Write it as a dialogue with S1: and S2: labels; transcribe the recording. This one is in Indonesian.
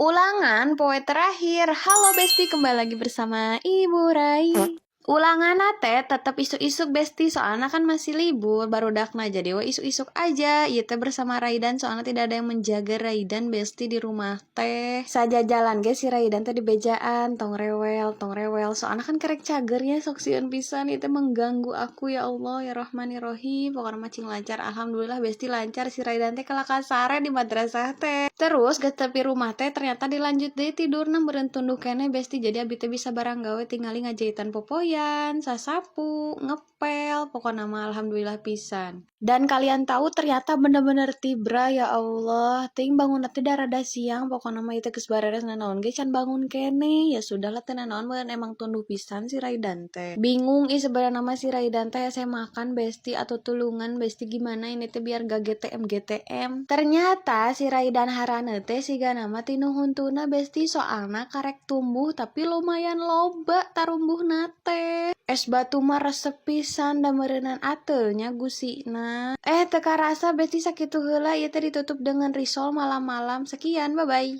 S1: Ulangan poe terakhir. Halo Besti, kembali lagi bersama Ibu Rai. Ulangan teh tetap isuk-isuk Besti, soalnya kan masih libur barudakna, jadi isuk-isuk aja. Ieu teh bersama Raidan, soalnya tidak ada yang menjaga Raidan Besti di rumah teh. Saja jalan ge si Raidan teh di bejaan, tong rewel. Soalnya kan kerek cagernya sok sieun pisan, itu mengganggu aku ya Allah ya Rahmanir-Rahim. Pokoknya macing lancar, alhamdulillah Besti lancar. Si Raidan teh kala kasare di madrasah teh. Terus ke tepi rumah teh ternyata dilanjut deh tidurna meureun tunduk keneh Besti, jadi abi teh bisa barang gawe tingali ngajahitan popoyan, sasapu, ngepel, pokoknya mah alhamdulillah pisan. Dan kalian tahu ternyata bener-bener tibra ya Allah, ting bangun teh da rada siang, pokoknya mah itu geus bareres nanaon ge can bangun kene. Ya sudah lah teh nanaon meureun emang tunduh pisan si Raidan teh. Bingung sebenarnya mah si Raidan teh saya makan Besti atau tulungan Besti, gimana ini teh biar gak GTM. Ternyata si Raidan harana teh siga nama tinu huntuna Besti, soalna karek tumbuh tapi lumayan loba tarumbuh nate. Es batu mah resep pisan da meureunaan atelnya gusina. Teka rasa Besti sakitu heula ieu teh ditutup dengan risol malam-malam. Sekian, bye bye.